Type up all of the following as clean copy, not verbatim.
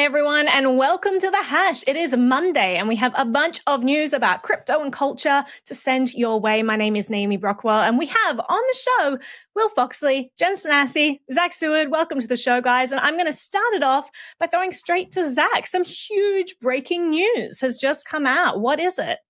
Hi, everyone, and welcome to The Hash. It is Monday, and we have a bunch of news about crypto and culture to send your way. My name is Naomi Brockwell, and we have on the show Will Foxley, Jen Sanasi, Zach Seward. Welcome to the show, guys. And I'm going to start it off by throwing straight to Zach. Some huge breaking news has just come out. What is it?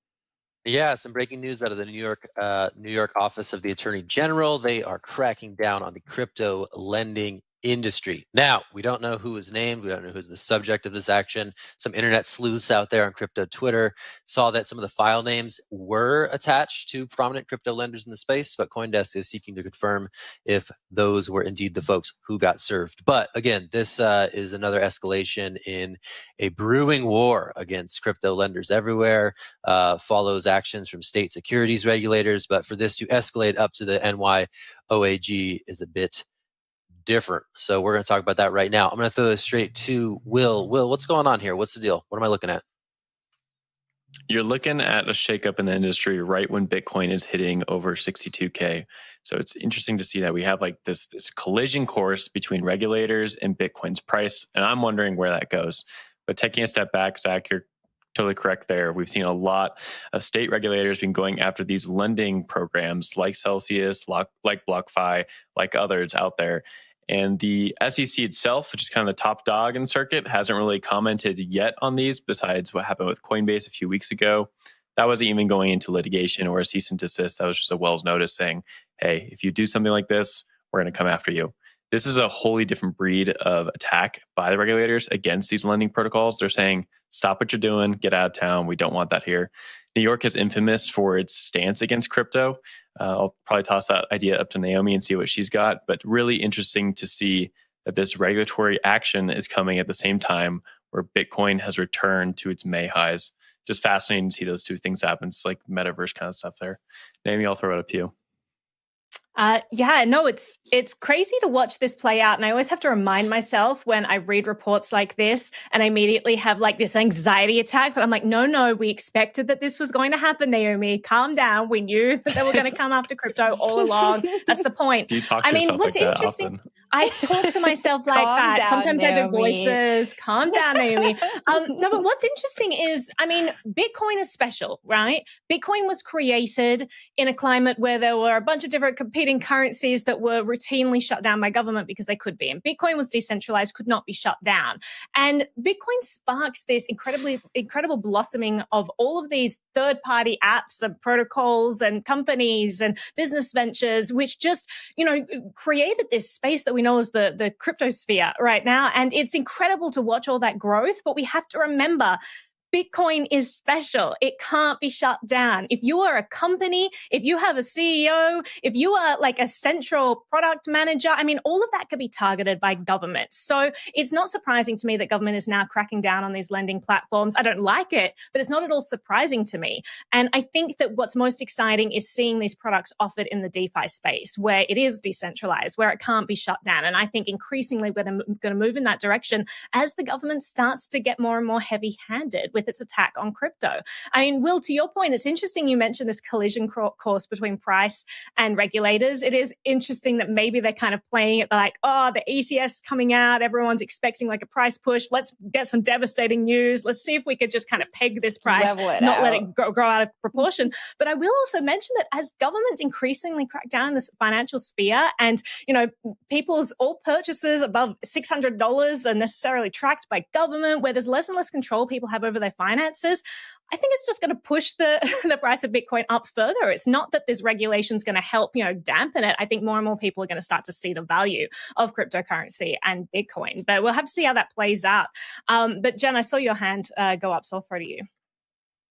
Yeah, some breaking news out of the New York Office of the Attorney General. They are cracking down on the crypto lending industry. Now, we don't know who is named. We don't know who's the subject of this action. Some internet sleuths out there on crypto Twitter saw that some of the file names were attached to prominent crypto lenders in the space, but CoinDesk is seeking to confirm if those were indeed the folks who got served. But again, this is another escalation in a brewing war against crypto lenders everywhere. Follows actions from state securities regulators, but for this to escalate up to the NYOAG is a bit different. So we're going to talk about that right now. I'm going to throw this straight to Will. Will, what's going on here? What's the deal? What am I looking at? You're looking at a shakeup in the industry right when Bitcoin is hitting over 62K. So it's interesting to see that we have like this collision course between regulators and Bitcoin's price. And I'm wondering where that goes. But taking a step back, Zach, you're totally correct there. We've seen a lot of state regulators been going after these lending programs like Celsius, like BlockFi, like others out there. And the SEC itself, which is kind of the top dog in the circuit, hasn't really commented yet on these besides what happened with Coinbase a few weeks ago. That wasn't even going into litigation or a cease and desist. That was just a Wells notice saying, hey, if you do something like this, we're going to come after you. This is a wholly different breed of attack by the regulators against these lending protocols. They're saying, stop what you're doing, get out of town. We don't want that here. New York is infamous for its stance against crypto. I'll probably toss that idea up to Naomi and see what she's got. But really interesting to see that this regulatory action is coming at the same time where Bitcoin has returned to its May highs. Just fascinating to see those two things happen. It's like metaverse kind of stuff there. Naomi, I'll throw it up to you. It's crazy to watch this play out. And I always have to remind myself when I read reports like this and I immediately have like this anxiety attack that I'm like, no, we expected that this was going to happen, Naomi. Calm down. We knew that they were going to come after crypto all along. That's the point. Do you talk to yourself what's like interesting, that often? I talk to myself like that. Down, Sometimes Naomi. I do voices. Calm down, Naomi. No, but what's interesting is, Bitcoin is special, right? Bitcoin was created in a climate where there were a bunch of different competing currencies that were routinely shut down by government because they could be. And Bitcoin was decentralized, could not be shut down. And Bitcoin sparked this incredible blossoming of all of these third-party apps and protocols and companies and business ventures, which just, created this space that we know as the cryptosphere right now. And it's incredible to watch all that growth, but we have to remember Bitcoin is special. It can't be shut down. If you are a company, if you have a CEO, if you are like a central product manager, all of that could be targeted by governments. So it's not surprising to me that government is now cracking down on these lending platforms. I don't like it, but it's not at all surprising to me. And I think that what's most exciting is seeing these products offered in the DeFi space where it is decentralized, where it can't be shut down. And I think increasingly we're going to move in that direction as the government starts to get more and more heavy-handed with its attack on crypto. Will, to your point, it's interesting you mentioned this collision course between price and regulators. It is interesting that maybe they're kind of playing it like, the ETF's coming out, everyone's expecting like a price push. Let's get some devastating news. Let's see if we could just kind of peg this price, not let it grow out of proportion. But I will also mention that as governments increasingly crack down in this financial sphere and, people's all purchases above $600 are necessarily tracked by government, where there's less and less control people have over their finances, I think it's just going to push the price of Bitcoin up further. It's not that this regulation is going to help, dampen it. I think more and more people are going to start to see the value of cryptocurrency and Bitcoin. But we'll have to see how that plays out. But Jen, I saw your hand go up, so I'll throw to you.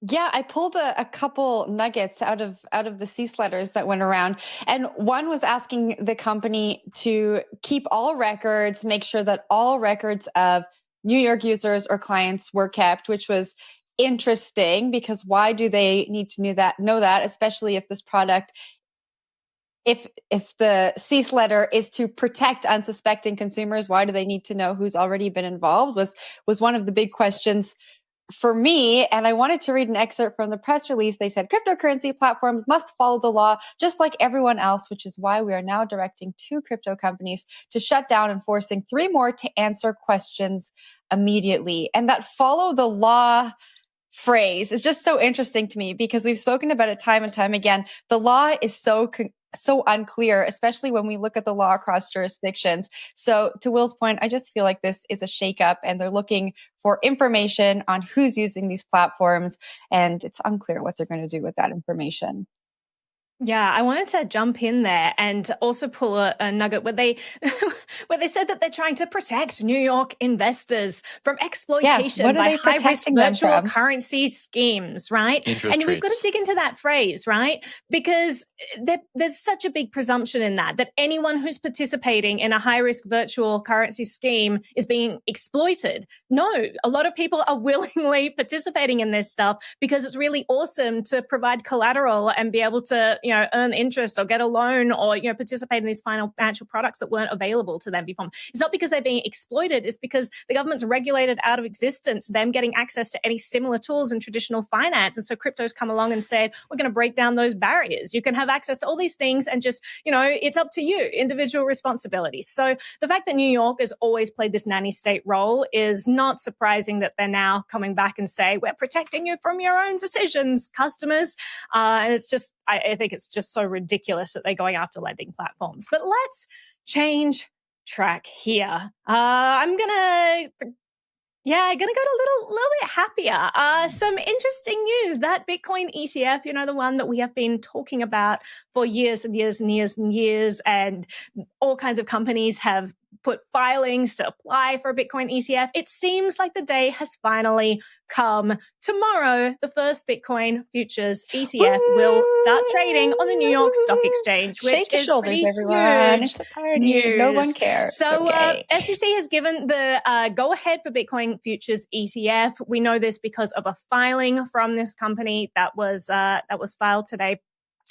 Yeah, I pulled a couple nuggets out of the cease letters that went around. And one was asking the company to keep all records, make sure that all records of New York users or clients were kept, which was interesting because why do they need to know that, especially if this product, if the cease letter is to protect unsuspecting consumers, why do they need to know who's already been involved was one of the big questions for me, and I wanted to read an excerpt from the press release. They said cryptocurrency platforms must follow the law just like everyone else, which is why we are now directing 2 crypto companies to shut down and forcing 3 more to answer questions immediately. And that follow the law phrase is just so interesting to me because we've spoken about it time and time again. The law is so unclear, especially when we look at the law across jurisdictions. So to Will's point, I just feel like this is a shakeup and they're looking for information on who's using these platforms. And it's unclear what they're going to do with that information. Yeah, I wanted to jump in there and also pull a nugget where they where they said that they're trying to protect New York investors from exploitation by high-risk virtual currency schemes, right? And we've got to dig into that phrase, right? Because there's such a big presumption in that anyone who's participating in a high-risk virtual currency scheme is being exploited. No, a lot of people are willingly participating in this stuff because it's really awesome to provide collateral and be able to, earn interest or get a loan or, participate in these financial products that weren't available to them before. It's not because they're being exploited. It's because the government's regulated out of existence them getting access to any similar tools in traditional finance. And so crypto's come along and said, we're going to break down those barriers. You can have access to all these things and just, it's up to you, individual responsibility. So the fact that New York has always played this nanny state role is not surprising that they're now coming back and say, we're protecting you from your own decisions, customers. And it's just, I think it's just so ridiculous that they're going after lending platforms. But let's change track here. I'm gonna go to a little bit happier. Some interesting news. That Bitcoin ETF, the one that we have been talking about for years and years and years and years, and all kinds of companies have put filings to apply for a Bitcoin ETF. It seems like the day has finally come. Tomorrow, the first Bitcoin futures ETF will start trading on the New York Stock Exchange, which Shake your is shoulders, pretty everyone. huge It's a party. news. No one cares. So okay. SEC has given the go-ahead for Bitcoin futures ETF. We know this because of a filing from this company that was filed today.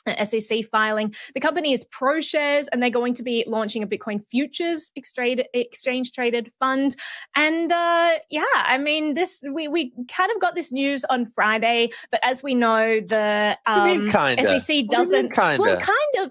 An SEC filing. The company is PROSHARES, and they're going to be launching a Bitcoin futures exchange-traded fund. And we kind of got this news on Friday, but as we know, the SEC doesn't. Kind of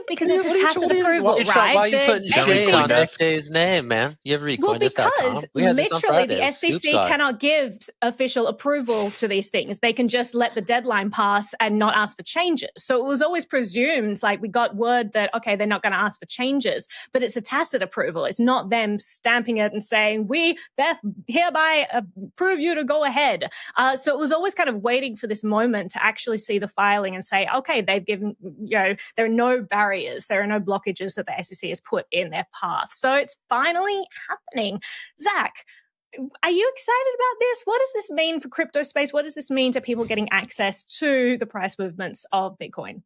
because it's a tacit approval, right? Why are you putting shade on FJ's name, man? You ever read CoinDesk.com? Because literally the SEC cannot give official approval to these things. They can just let the deadline pass and not ask for changes. So it was always presumed, like we got word that, okay, they're not going to ask for changes, but it's a tacit approval. It's not them stamping it and saying, we hereby approve you to go ahead. So it was always kind of waiting for this moment to actually see the filing and say, okay, they've given, there are no barriers, there are no blockages that the SEC has put in their path. So it's finally happening. Zach, are you excited about this? What does this mean for crypto space? What does this mean to people getting access to the price movements of Bitcoin?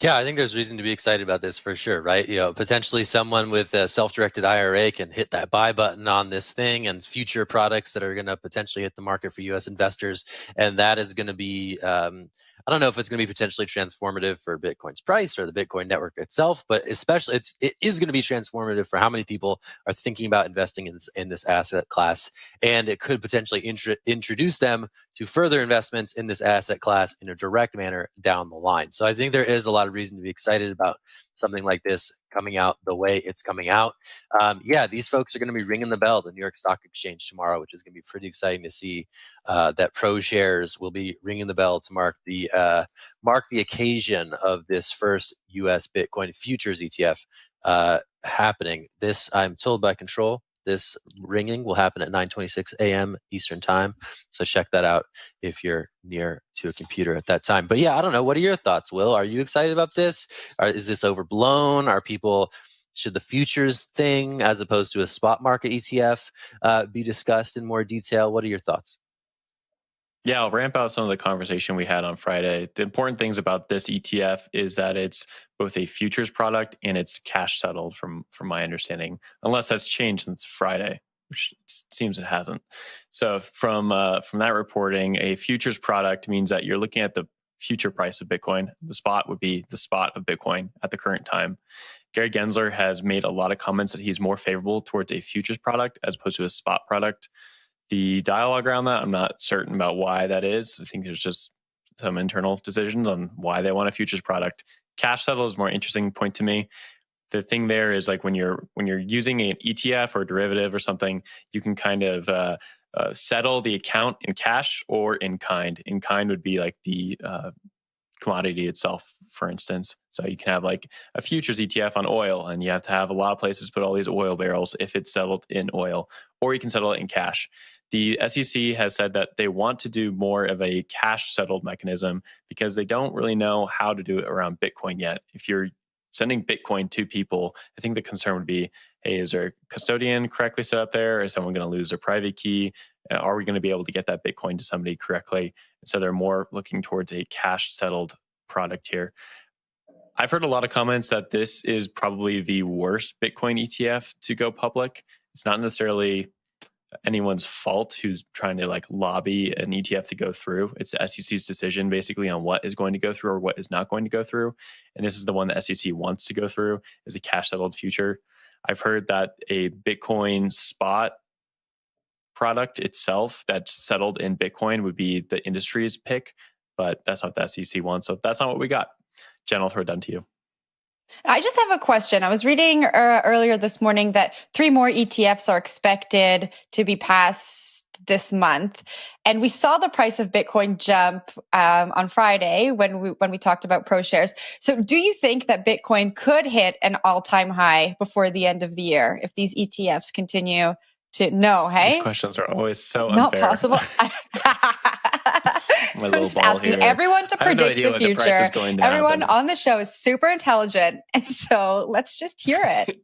Yeah, I think there's reason to be excited about this for sure, right? Potentially someone with a self-directed IRA can hit that buy button on this thing and future products that are going to potentially hit the market for U.S. investors. And that is going to be, I don't know if it's going to be potentially transformative for Bitcoin's price or the Bitcoin network itself, but especially it is going to be transformative for how many people are thinking about investing in this asset class. And it could potentially introduce them to further investments in this asset class in a direct manner down the line. So I think there is a lot of reason to be excited about something like this coming out the way it's coming out. These folks are going to be ringing the bell at the New York Stock Exchange tomorrow, which is going to be pretty exciting to see. That PROSHARES will be ringing the bell to mark the occasion of this first U.S. Bitcoin futures ETF happening. This, I'm told by Control, this ringing will happen at 9:26 a.m. Eastern Time. So check that out if you're near to a computer at that time. But I don't know. What are your thoughts, Will? Are you excited about this? Is this overblown? Should the futures thing, as opposed to a spot market ETF, be discussed in more detail? What are your thoughts? Yeah, I'll ramp out some of the conversation we had on Friday. The important things about this ETF is that it's both a futures product and it's cash settled from my understanding, unless that's changed since Friday, which it seems it hasn't. So from that reporting, a futures product means that you're looking at the future price of Bitcoin. The spot would be the spot of Bitcoin at the current time. Gary Gensler has made a lot of comments that he's more favorable towards a futures product as opposed to a spot product. The dialogue around that, I'm not certain about why that is. I think there's just some internal decisions on why they want a futures product. Cash settle is a more interesting point to me. The thing there is like when you're using an ETF or a derivative or something, you can kind of settle the account in cash or in kind. In kind would be like the commodity itself, for instance. So you can have like a futures ETF on oil, and you have to have a lot of places put all these oil barrels if it's settled in oil, or you can settle it in cash. The SEC has said that they want to do more of a cash settled mechanism because they don't really know how to do it around Bitcoin yet. If you're sending Bitcoin to people, I think the concern would be, hey, is there a custodian correctly set up there? Is someone going to lose their private key? Are we going to be able to get that Bitcoin to somebody correctly? And so they're more looking towards a cash settled product here. I've heard a lot of comments that this is probably the worst Bitcoin ETF to go public. It's not necessarily anyone's fault who's trying to like lobby an ETF to go through. It's the SEC's decision basically on what is going to go through or what is not going to go through. And this is the one the SEC wants to go through, is a cash settled future. I've heard that a Bitcoin spot product itself that's settled in Bitcoin would be the industry's pick, but that's not what the SEC wants. So that's not what we got. Jen, I'll throw it down to you. I just have a question. I was reading earlier this morning that 3 more ETFs are expected to be passed this month. And we saw the price of Bitcoin jump on Friday when we talked about PROSHARES. So do you think that Bitcoin could hit an all-time high before the end of the year if these ETFs continue to? No, hey? These questions are always so not unfair. possible. I'm just asking everyone to predict the future. Everyone on the show is super intelligent. And so let's just hear it.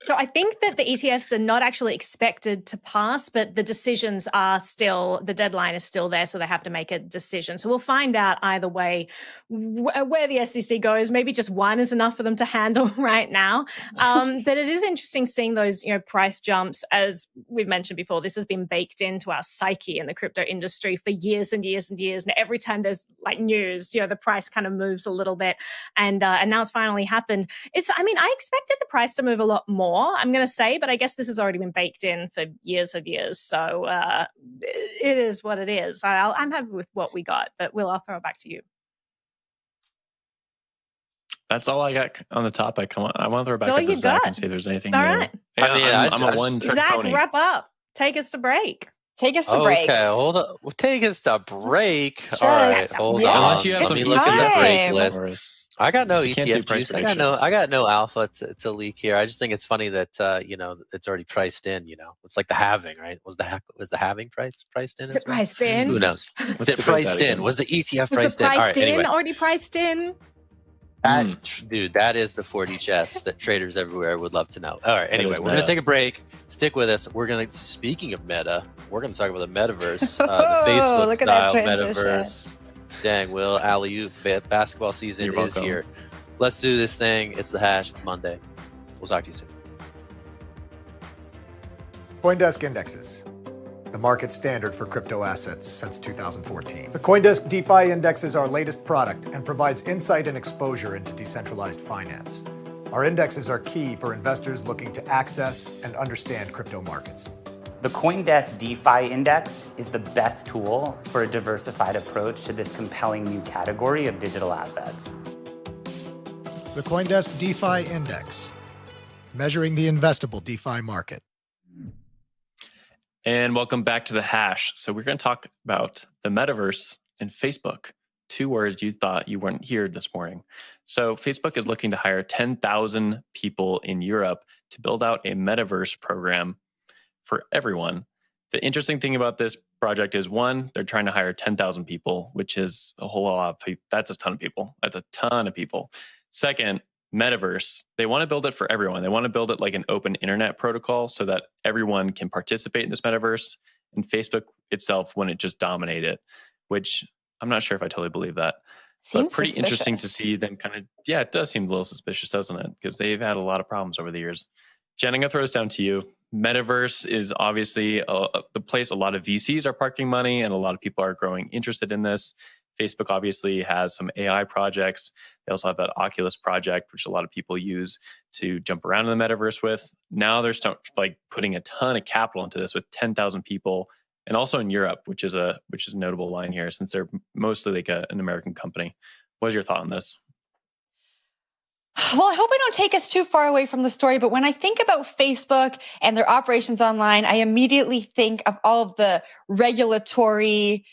So I think that the ETFs are not actually expected to pass, but the decisions are still, the deadline is still there, so they have to make a decision. So we'll find out either way where the SEC goes. Maybe just one is enough for them to handle right now. But it is interesting seeing those, price jumps. As we've mentioned before, this has been baked into our psyche in the crypto industry for years and years and years. And every time there's like news, the price kind of moves a little bit. And now it's finally happened. I expected the price to move a lot more, I'm going to say, but I guess this has already been baked in for years and years. So it is what it is. I'm happy with what we got, but Will, I'll throw it back to you. That's all I got on the topic. I want to throw it back up to Zach and see if there's anything all new. Right. Yeah, I'm a one-trick Zach, pony. wrap up. Take us to break. Take us to break. Okay, hold on. Well, take us to break. Just, all right, hold on. Unless you have Let me some look at the break time. list. I got no You can't do ETF price juice. I predictions. got no alpha to leak here. I just think it's funny that it's already priced in. It's like the halving, right? Was the halving priced in? Is it priced in? Who knows? Let's Is it debate priced that in? again. Was the ETF Was priced it in? All priced right, in? anyway. Already priced in? Dude, that is the 4D chess that traders everywhere would love to know. All right, anyway, is we're going meta. to take a break. Stick with us. Speaking of meta, we're going to talk about the metaverse, the Oh, Facebook look at that style transition. metaverse. Dang, Will, alley-oop, basketball season You're is welcome. here. Let's do this thing. It's the Hash. It's Monday. We'll talk to you soon. CoinDesk indexes, the market standard for crypto assets since 2014. The CoinDesk DeFi Index is our latest product and provides insight and exposure into decentralized finance. Our indexes are key for investors looking to access and understand crypto markets. The CoinDesk DeFi Index is the best tool for a diversified approach to this compelling new category of digital assets. The CoinDesk DeFi Index, measuring the investable DeFi market. And welcome back to the Hash. So we're going to talk about the metaverse and Facebook. 2 words you thought you weren't here this morning. So Facebook is looking to hire 10,000 people in Europe to build out a metaverse program for everyone. The interesting thing about this project is, one, they're trying to hire 10,000 people, which is a whole lot of people. That's a ton of people. That's a ton of people. Second, metaverse. They want to build it for everyone. They want to build it like an open internet protocol so that everyone can participate in this metaverse. And Facebook itself wouldn't just dominate it, which I'm not sure if I totally believe that. Seems but pretty suspicious. interesting to see them kind of, yeah, it does seem a little suspicious, doesn't it? Because they've had a lot of problems over the years. Jen, I'm going to throw this down to you. Metaverse is obviously the place a lot of VCs are parking money and a lot of people are growing interested in this. Facebook obviously has some AI projects. They also have that Oculus project, which a lot of people use to jump around in the metaverse with. Now they're putting a ton of capital into this with 10,000 people and also in Europe, which is a notable line here since they're mostly like an American company. What is your thought on this? Well, I hope I don't take us too far away from the story, but when I think about Facebook and their operations online, I immediately think of all of the regulatory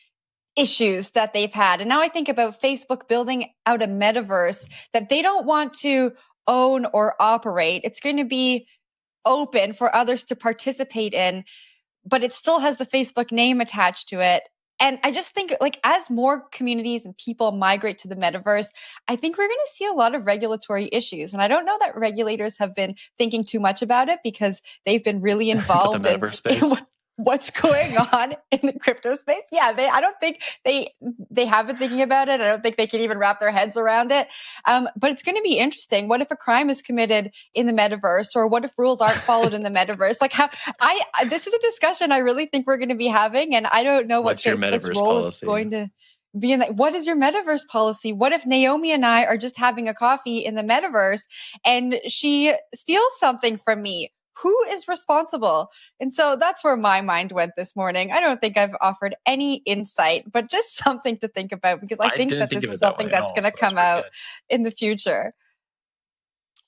issues that they've had. And now I think about Facebook building out a metaverse that they don't want to own or operate. It's going to be open for others to participate in, but it still has the Facebook name attached to it. And I just think, like, as more communities and people migrate to the metaverse, I think we're going to see a lot of regulatory issues. And I don't know that regulators have been thinking too much about it because they've been really involved the metaverse space. in what's going on in the crypto space. Yeah, I don't think they have been thinking about it. I don't think they can even wrap their heads around it. But it's going to be interesting. What if a crime is committed in the metaverse, or what if rules aren't followed in the metaverse? Like, this is a discussion I really think we're going to be having, and I don't know what Facebook's role is going to be in that. What is your metaverse policy? What if Naomi and I are just having a coffee in the metaverse and she steals something from me? Who is responsible? And so that's where my mind went this morning. I don't think I've offered any insight, but just something to think about, because I think that this is something that's going to come out in the future.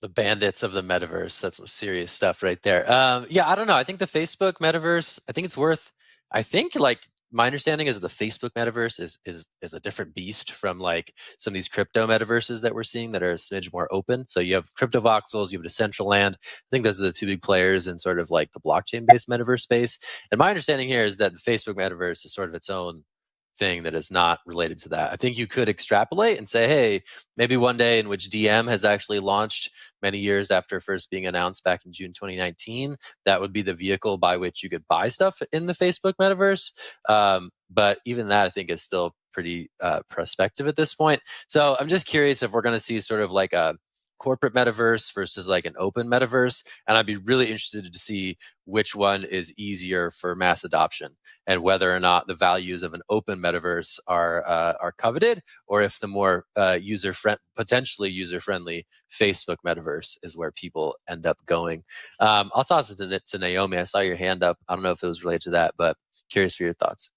The bandits of the metaverse. That's some serious stuff right there. Yeah, I don't know. I think the Facebook metaverse, I think it's worth, I think like my understanding is that the Facebook metaverse is a different beast from like some of these crypto metaverses that we're seeing that are a smidge more open. So you have crypto voxels, you have Decentraland. I think those are the two big players in sort of like the blockchain-based metaverse space. And my understanding here is that the Facebook metaverse is sort of its own thing that is not related to that. I think you could extrapolate and say, hey, maybe one day in which DM has actually launched many years after first being announced back in June 2019, that would be the vehicle by which you could buy stuff in the Facebook metaverse. But even that, I think, is still pretty prospective at this point. So I'm just curious if we're going to see sort of like a corporate metaverse versus like an open metaverse. And I'd be really interested to see which one is easier for mass adoption and whether or not the values of an open metaverse are coveted, or if the more potentially user-friendly Facebook metaverse is where people end up going. I'll toss it to Naomi. I saw your hand up. I don't know if it was related to that, but curious for your thoughts.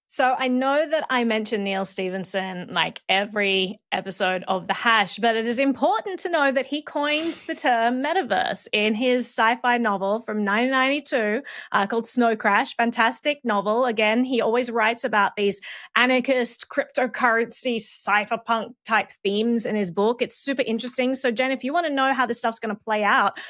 So I know that I mention Neil Stephenson like every episode of The Hash, but it is important to know that he coined the term metaverse in his sci-fi novel from 1992 called Snow Crash. Fantastic novel. Again, he always writes about these anarchist, cryptocurrency, cypherpunk type themes in his book. It's super interesting. So Jen, if you want to know how this stuff's going to play out,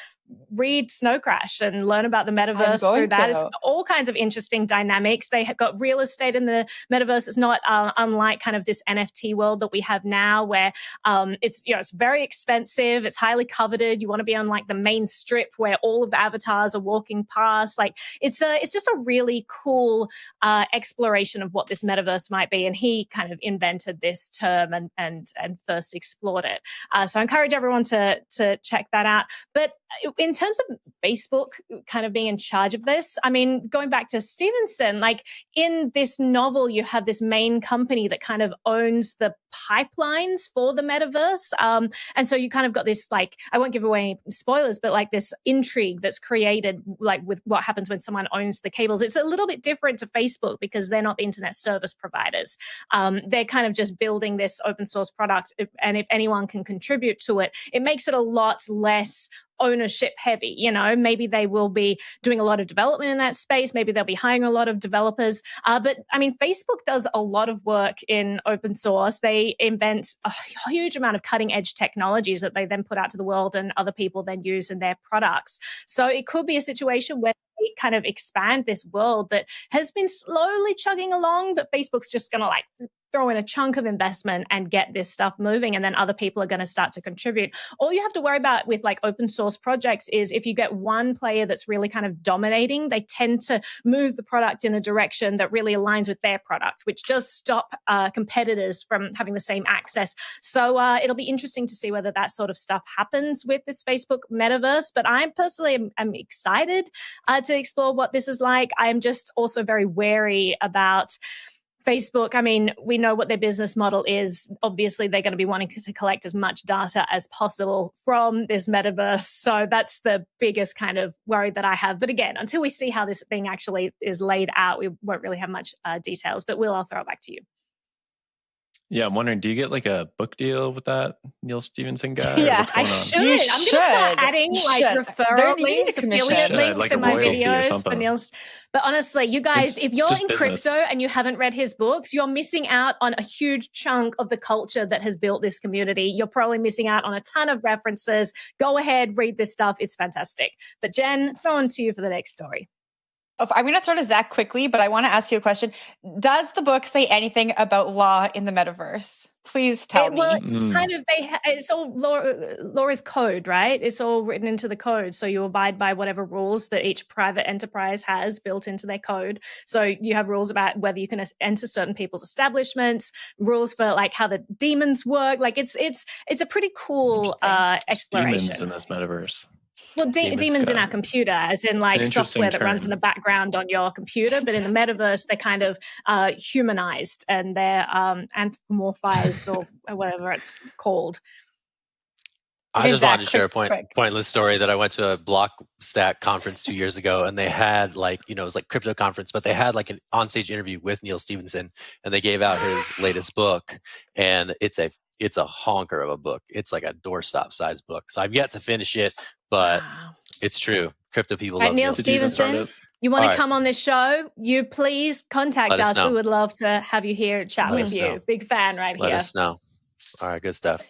read Snow Crash and learn about the metaverse through that. It's all kinds of interesting dynamics. They have got real estate in the metaverse. It's not unlike kind of this NFT world that we have now, where it's very expensive. It's highly coveted. You want to be on like the main strip where all of the avatars are walking past. Like it's just a really cool exploration of what this metaverse might be. And he kind of invented this term and first explored it. So I encourage everyone to check that out. But in terms of Facebook kind of being in charge of this, I mean, going back to Stevenson, like in this novel, you have this main company that kind of owns the pipelines for the metaverse. And so you kind of got this, like, I won't give away any spoilers, but like this intrigue that's created, like with what happens when someone owns the cables. It's a little bit different to Facebook because they're not the internet service providers. They're kind of just building this open source product. And if anyone can contribute to it, it makes it a lot less ownership heavy. Maybe they will be doing a lot of development in that space. Maybe they'll be hiring a lot of developers. But I mean, Facebook does a lot of work in open source. They invent a huge amount of cutting edge technologies that they then put out to the world and other people then use in their products. So it could be a situation where they kind of expand this world that has been slowly chugging along, but Facebook's just going to like throw in a chunk of investment and get this stuff moving, and then other people are going to start to contribute. All you have to worry about with like open source projects is if you get one player that's really kind of dominating, they tend to move the product in a direction that really aligns with their product, which does stop competitors from having the same access. So it'll be interesting to see whether that sort of stuff happens with this Facebook metaverse. But I personally am excited to explore what this is like. I'm just also very wary about Facebook, I mean, we know what their business model is. Obviously, they're going to be wanting to collect as much data as possible from this metaverse. So that's the biggest kind of worry that I have. But again, until we see how this thing actually is laid out, we won't really have much details. But Will, I'll throw it back to you. Yeah, I'm wondering, do you get like a book deal with that Neil Stevenson guy? Yeah, what's going I on? should. I'm going to start adding like referral links, affiliate links like in my royalty or videos for something. Neil's. But honestly, you guys, if you're just in business. crypto and you haven't read his books, you're missing out on a huge chunk of the culture that has built this community. You're probably missing out on a ton of references. Go ahead, read this stuff. It's fantastic. But Jen, throw on to you for the next story. I'm going to throw to Zach quickly, but I want to ask you a question. Does the book say anything about law in the metaverse? Please tell me. Well, kind of, it's all law is code, right? It's all written into the code. So you abide by whatever rules that each private enterprise has built into their code. So you have rules about whether you can enter certain people's establishments, rules for like how the demons work. Like it's a pretty cool exploration. Demons in this metaverse. Well, demons in our computer, as in like software that runs in the background on your computer. But in the metaverse, they're kind of humanized and they're anthropomorphized or whatever it's called. I just wanted to share a pointless story that I went to a Blockstack conference 2 years ago, and they had like, it was like crypto conference, but they had like an onstage interview with Neil Stevenson, and they gave out his latest book, and it's a honker of a book. It's like a doorstop size book. So I've yet to finish it, but it's true. Crypto people love Neil Stevenson. You want to come on this show? You please contact us. We would love to have you here and chat with you. Big fan here. Let us know. All right, good stuff.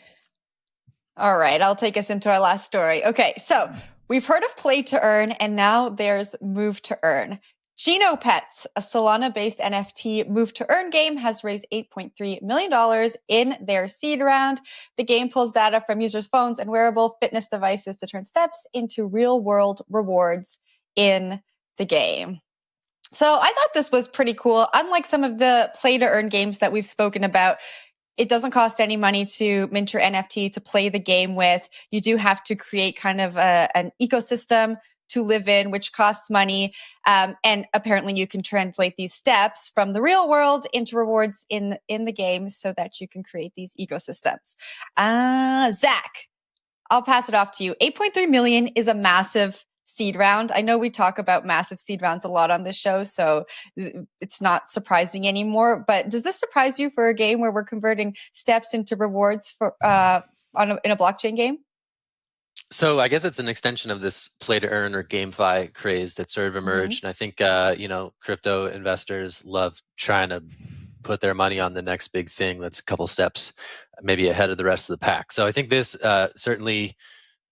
All right, I'll take us into our last story. Okay, so we've heard of play to earn, and now there's move to earn. GENOPETS, a Solana-based NFT move-to-earn game, has raised $8.3 million in their seed round. The game pulls data from users' phones and wearable fitness devices to turn steps into real-world rewards in the game. So I thought this was pretty cool. Unlike some of the play-to-earn games that we've spoken about, it doesn't cost any money to mint your NFT to play the game with. You do have to create kind of an ecosystem to live in, which costs money. And apparently you can translate these steps from the real world into rewards in the game so that you can create these ecosystems. Zach, I'll pass it off to you. 8.3 million is a massive seed round. I know we talk about massive seed rounds a lot on this show, so it's not surprising anymore. But does this surprise you for a game where we're converting steps into rewards for in a blockchain game? So I guess it's an extension of this play to earn or GameFi craze that sort of emerged. And I think, crypto investors love trying to put their money on the next big thing that's a couple steps maybe ahead of the rest of the pack. So I think this certainly,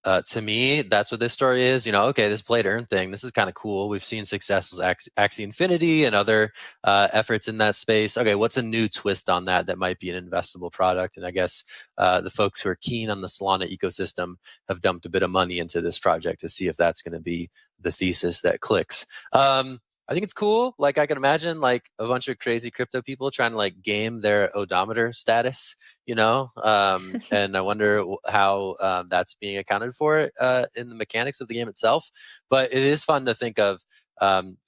to me, that's what this story is. Okay, this play to earn thing, this is kind of cool. We've seen success with Axie Infinity and other efforts in that space. Okay, what's a new twist on that might be an investable product? And I guess the folks who are keen on the Solana ecosystem have dumped a bit of money into this project to see if that's going to be the thesis that clicks. I think it's cool. Like I can imagine like a bunch of crazy crypto people trying to like game their odometer status, and I wonder how that's being accounted for in the mechanics of the game itself. But it is fun to think of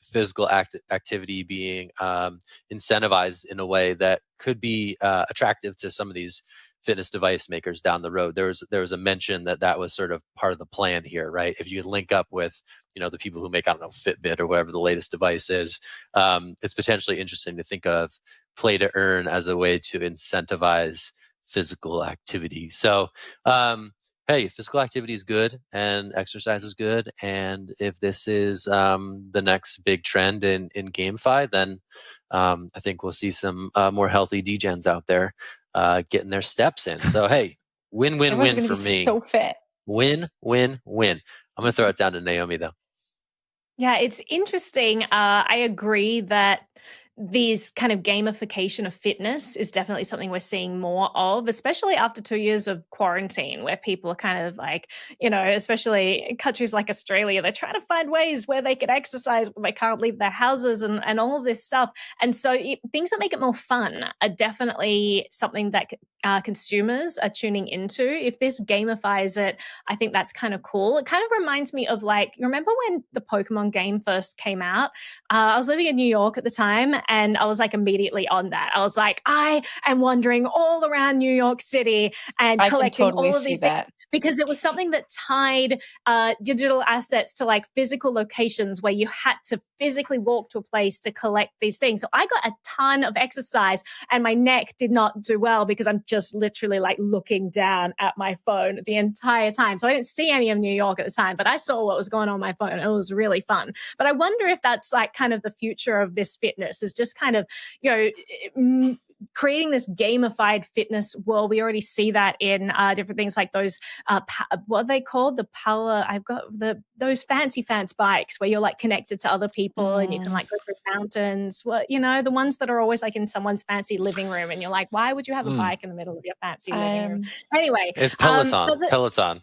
physical activity being incentivized in a way that could be attractive to some of these fitness device makers down the road. There was a mention that was sort of part of the plan here, right? If you link up with, the people who make, Fitbit or whatever the latest device is, it's potentially interesting to think of play to earn as a way to incentivize physical activity. So, hey, physical activity is good and exercise is good. And if this is the next big trend in GameFi, then I think we'll see some more healthy degens out there getting their steps in. So, hey, win-win-win for me. So fit. Win-win-win. I'm going to throw it down to Naomi, though. Yeah, it's interesting. I agree that these kind of gamification of fitness is definitely something we're seeing more of, especially after 2 years of quarantine, where people are kind of like, especially in countries like Australia, they're trying to find ways where they can exercise when they can't leave their houses and all of this stuff. And so things that make it more fun are definitely something that consumers are tuning into. If this gamifies it, I think that's kind of cool. It kind of reminds me of like, you remember when the Pokemon game first came out? I was living in New York at the time, and I was like immediately on that. I was like, I am wandering all around New York City and collecting all of these things, because it was something that tied digital assets to like physical locations where you had to physically walk to a place to collect these things. So I got a ton of exercise, and my neck did not do well because I'm just literally like looking down at my phone the entire time. So I didn't see any of New York at the time, but I saw what was going on my phone. It was really fun. But I wonder if that's like kind of the future of this fitness, is just kind of, creating this gamified fitness world. We already see that in different things like those, what are they called? I've got those fancy bikes where you're like connected to other people and you can like go through mountains. Well, the ones that are always like in someone's fancy living room, and you're like, why would you have a bike in the middle of your fancy living room? Anyway. It's Peloton. Peloton.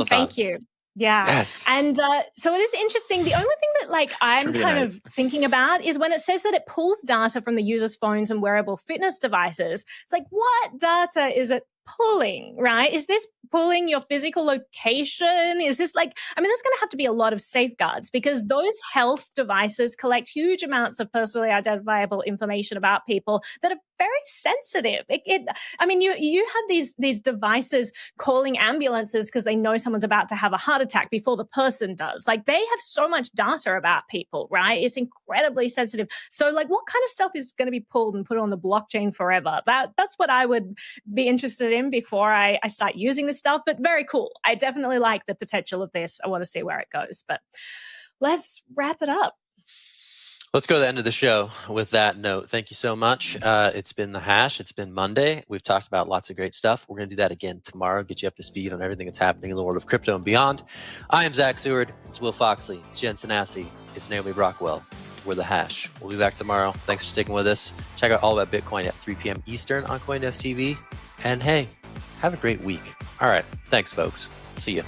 Thank you. Yeah. Yes. And so it is interesting. The only thing that like I'm kind of thinking about is when it says that it pulls data from the user's phones and wearable fitness devices. It's like, what data is it pulling, right? Is this pulling your physical location? Is this like, there's going to have to be a lot of safeguards, because those health devices collect huge amounts of personally identifiable information about people that are very sensitive. You have these devices calling ambulances because they know someone's about to have a heart attack before the person does. Like, they have so much data about people, right? It's incredibly sensitive. So like, what kind of stuff is going to be pulled and put on the blockchain forever? That's what I would be interested in before I start using this stuff. But very cool. I definitely like the potential of this. I want to see where it goes. But let's wrap it up. Let's go to the end of the show with that note. Thank you so much. It's been The Hash. It's been Monday. We've talked about lots of great stuff. We're going to do that again tomorrow, get you up to speed on everything that's happening in the world of crypto and beyond. I am Zach Seward. It's Will Foxley. It's Jen Sanasi. It's Naomi Brockwell. We're The Hash. We'll be back tomorrow. Thanks for sticking with us. Check out all about Bitcoin at 3 p.m. Eastern on CoinDesk TV. And hey, have a great week. All right. Thanks, folks. See you.